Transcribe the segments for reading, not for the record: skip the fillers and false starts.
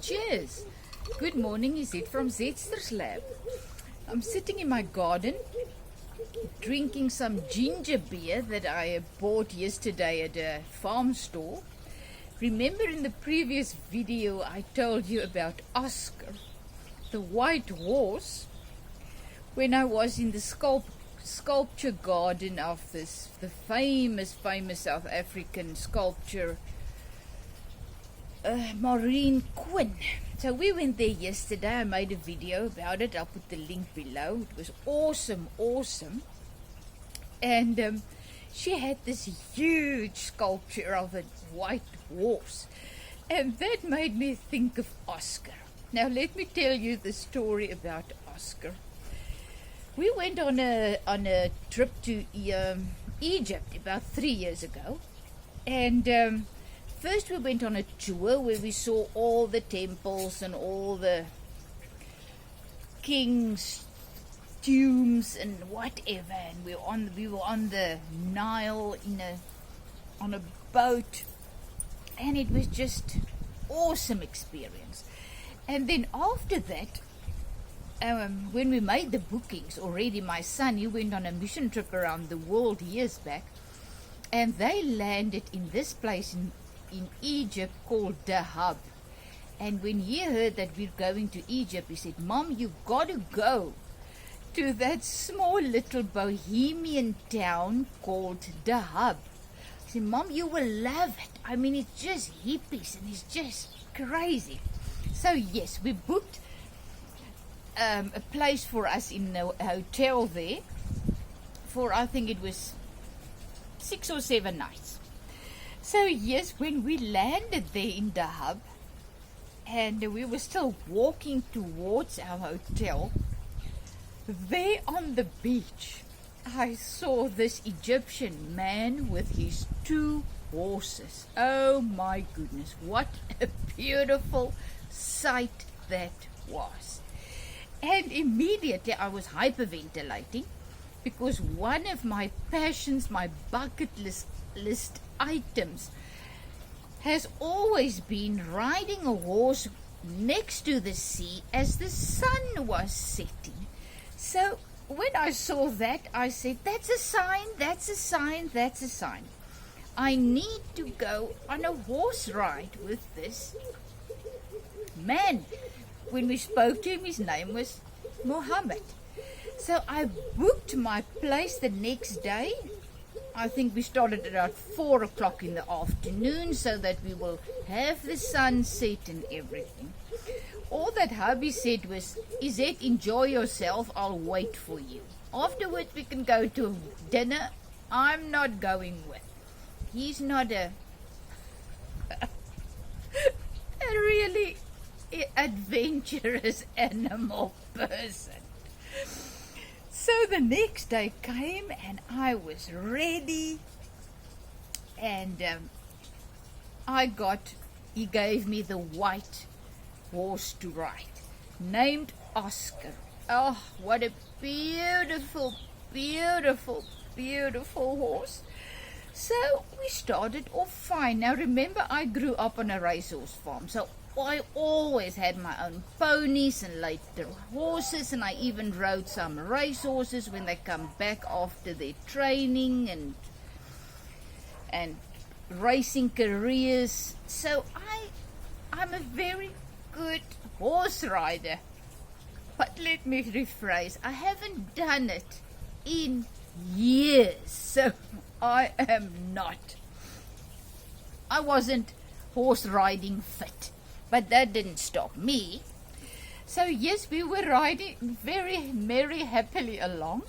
Cheers! Good morning, is it from Zetster's Lab? I'm sitting in my garden drinking some ginger beer that I bought yesterday at a farm store. Remember in the previous video I told you about Oscar, the white horse, when I was in the sculpture garden of the famous South African sculptor Maureen Quin. So we went there yesterday. I made a video about it. I'll put the link below. It was awesome. And she had this huge sculpture of a white horse, and that made me think of Oscar. Now let me tell you the story about Oscar. We went on a trip to Egypt about 3 years ago, and first we went on a tour where we saw all the temples and all the kings' tombs and whatever, and we were on the Nile on a boat, and it was just awesome experience. And then after that, when we made the bookings already, my son, he went on a mission trip around the world years back, and they landed in this place in Egypt called Dahab. And when he heard that we're going to Egypt, he said, "Mom, you got to go to that small little bohemian town called Dahab." I said, "Mom, you will love it. I mean, it's just hippies and it's just crazy." So yes, we booked a place for us in a hotel there for, I think it was 6 or 7 nights. So yes, when we landed there in Dahab and we were still walking towards our hotel, there on the beach I saw this Egyptian man with his 2 horses. Oh my goodness, what a beautiful sight that was. And immediately I was hyperventilating, because one of my passions, my bucket list items, has always been riding a horse next to the sea as the sun was setting. So when I saw that, I said, that's a sign. I need to go on a horse ride with this man. When we spoke to him, his name was Muhammad. So I booked my place the next day. I think we started at about 4 o'clock in the afternoon, so that we will have the sunset and everything. All that hubby said was, "Izette, enjoy yourself, I'll wait for you. Afterwards we can go to dinner." I'm not going with. He's not a really adventurous animal person. So the next day came and I was ready, and he gave me the white horse to ride, named Oscar. Oh, what a beautiful horse. So we started off fine. Now remember, I grew up on a racehorse farm, so I always had my own ponies and later horses, and I even rode some racehorses when they come back after their training and racing careers. So I'm a very good horse rider. But let me rephrase, I haven't done it in years, so I wasn't horse riding fit. But that didn't stop me. So yes, we were riding very merry, happily along.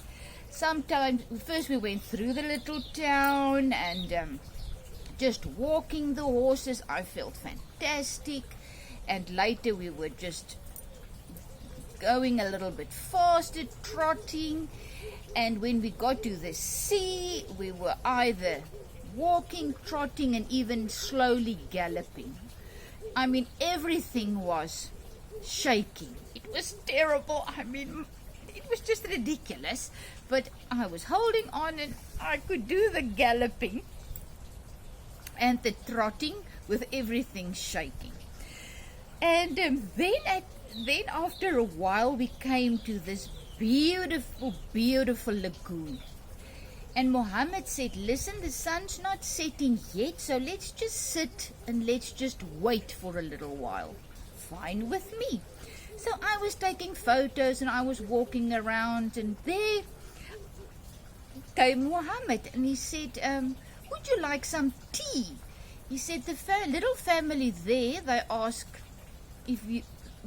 Sometimes, first we went through the little town and just walking the horses. I felt fantastic. And later we were just going a little bit faster, trotting. And when we got to the sea, we were either walking, trotting, and even slowly galloping. I mean, everything was shaking. It was terrible. I mean, it was just ridiculous. But I was holding on, and I could do the galloping – and the trotting with everything shaking. And then after a while we came to this beautiful, beautiful lagoon. And Mohammed said, listen, the sun's not setting yet, so let's just sit and let's just wait for a little while. Fine with me. So I was taking photos and I was walking around, and there came Mohammed and he said, would you like some tea? He said, the little family there, they ask if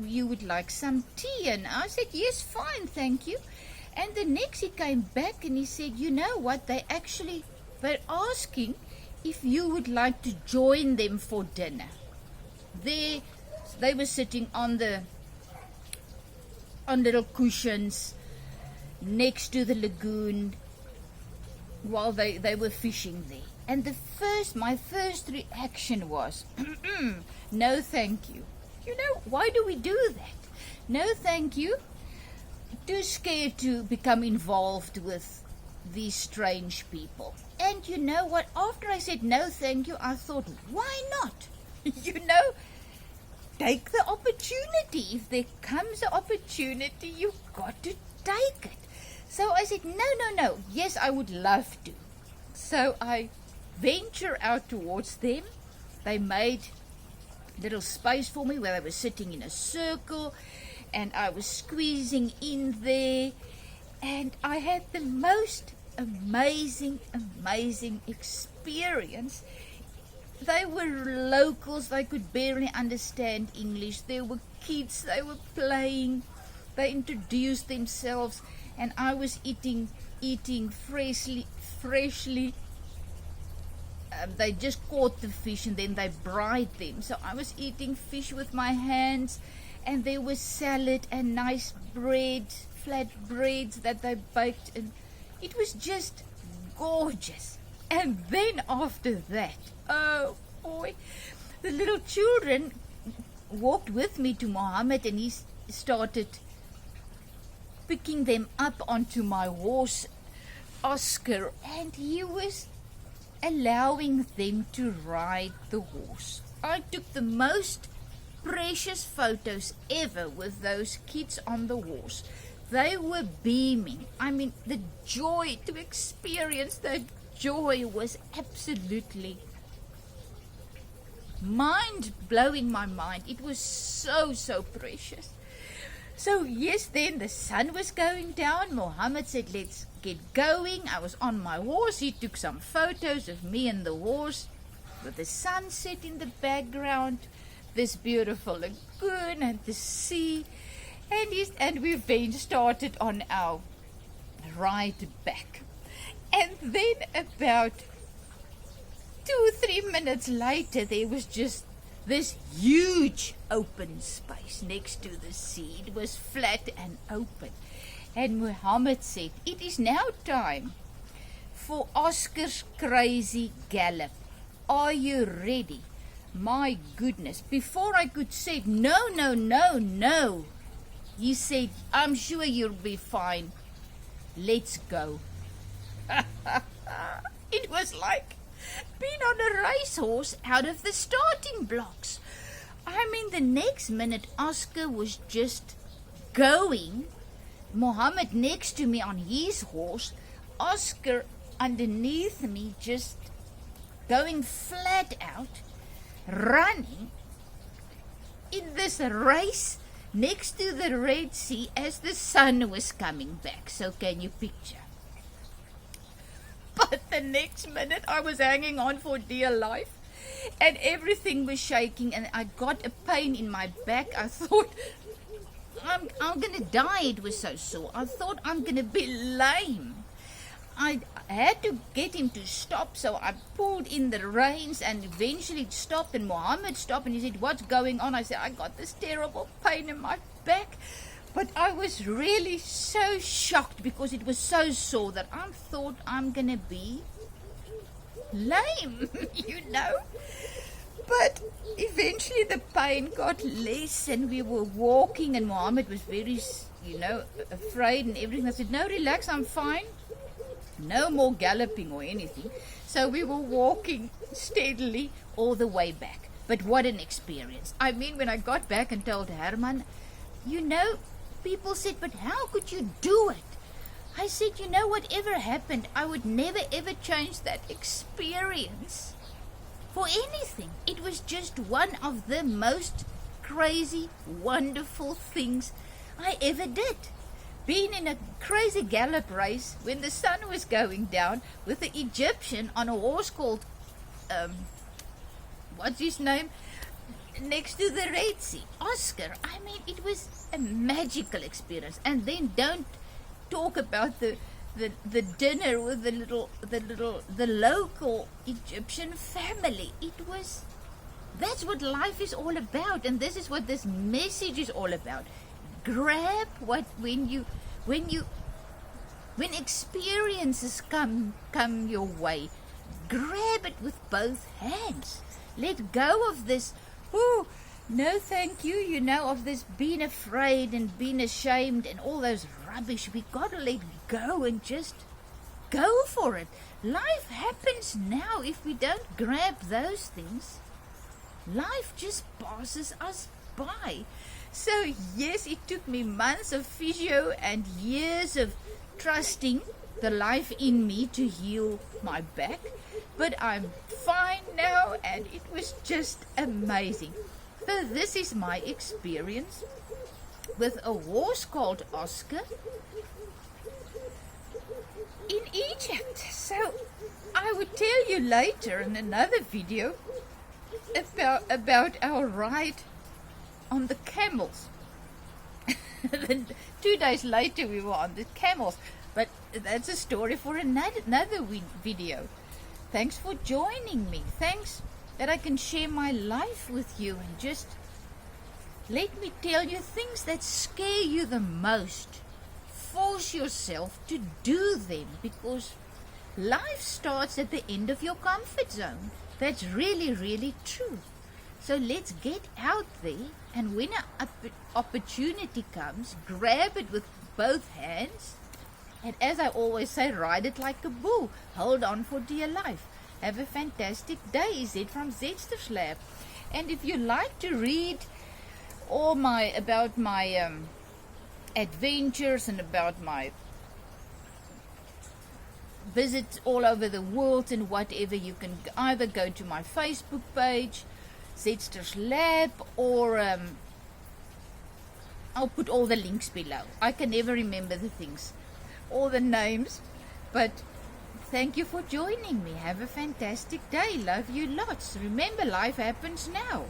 you would like some tea. And I said, yes, fine, thank you. And the next he came back and he said, you know what, they're asking if you would like to join them for dinner. They were sitting on little cushions next to the lagoon while they were fishing there. And my first reaction was, no thank you. You know, why do we do that? No thank you. Too scared to become involved with these strange people. And you know what? After I said no thank you, I thought, why not? You know, take the opportunity. If there comes an opportunity, you've got to take it. So I said, no. Yes, I would love to. So I venture out towards them. They made little space for me where they were sitting in a circle, and I was squeezing in there, and I had the most amazing experience. They were locals, they could barely understand English. There were kids, they were playing, they introduced themselves, and I was eating freshly. They just caught the fish and then they bride them. So I was eating fish with my hands, and there was salad and nice bread, flat breads that they baked, and it was just gorgeous. And then after that, oh boy, the little children walked with me to Mohammed, and he started picking them up onto my horse, Oscar, and he was allowing them to ride the horse. I took the most precious photos ever with those kids on the horse. They were beaming. I mean, the joy to experience that joy was absolutely mind-blowing my mind. It was so precious. So yes, then the sun was going down. Mohammed said, let's get going. I was on my horse. He took some photos of me and the horse with the sunset in the background, this beautiful lagoon and the sea. And we then started on our ride back. And then about 2-3 minutes later, there was just this huge open space next to the sea. It was flat and open. And Mohammed said, it is now time for Oscar's crazy gallop. Are you ready? My goodness. Before I could say, no. He said, I'm sure you'll be fine. Let's go. It was like being on a racehorse out of the starting blocks. I mean, the next minute, Oscar was just going. Mohammed next to me on his horse. Oscar underneath me, just going flat out, running in this race next to the Red Sea as the sun was coming back. So can you picture? But the next minute I was hanging on for dear life, and everything was shaking, and I got a pain in my back. I thought, I'm going to die. It was so sore. I thought I'm going to be lame. I had to get him to stop, so I pulled in the reins, and eventually it stopped, and Mohammed stopped, and he said, what's going on? I said, I got this terrible pain in my back. But I was really so shocked because it was so sore that I thought I'm going to be lame, you know. But eventually the pain got less, and we were walking, and Mohammed was very, afraid and everything. I said, no, relax, I'm fine. No more galloping or anything. So we were walking steadily all the way back. But what an experience. I mean, when I got back and told Herman, people said, but how could you do it? I said, whatever happened, I would never ever change that experience for anything. It was just one of the most crazy, wonderful things I ever did. Being in a crazy gallop race when the sun was going down with the Egyptian on a horse called, what's his name? Next to the Red Sea, Oscar. I mean, it was a magical experience. And then don't talk about the dinner with the local Egyptian family. That's what life is all about, and this is what this message is all about. Grab when experiences come your way, grab it with both hands. Let go of this, no thank you, of this being afraid and being ashamed and all those rubbish. We gotta let go and just go for it. Life happens now. If we don't grab those things, life just passes us by. So yes, it took me months of physio and years of trusting the life in me to heal my back, but I'm fine now, and it was just amazing. So this is my experience with a horse called Oscar in Egypt. So I would tell you later in another video about our ride on the camels. Then 2 days later we were on the camels, but that's a story for another video. Thanks for joining me. Thanks that I can share my life with you, and just let me tell you things that scare you the most. Force yourself to do them, because life starts at the end of your comfort zone. That's really, really true. So let's get out there, and when an opportunity comes, grab it with both hands. And as I always say, ride it like a bull. Hold on for dear life. Have a fantastic day. Zed from Zedster's Lab. And if you like to read all about my adventures and about my visits all over the world and whatever, you can either go to my Facebook page, Zedster's Lab, or I'll put all the links below. I can never remember the things, all the names, but thank you for joining me. Have a fantastic day. Love you lots. Remember, life happens now.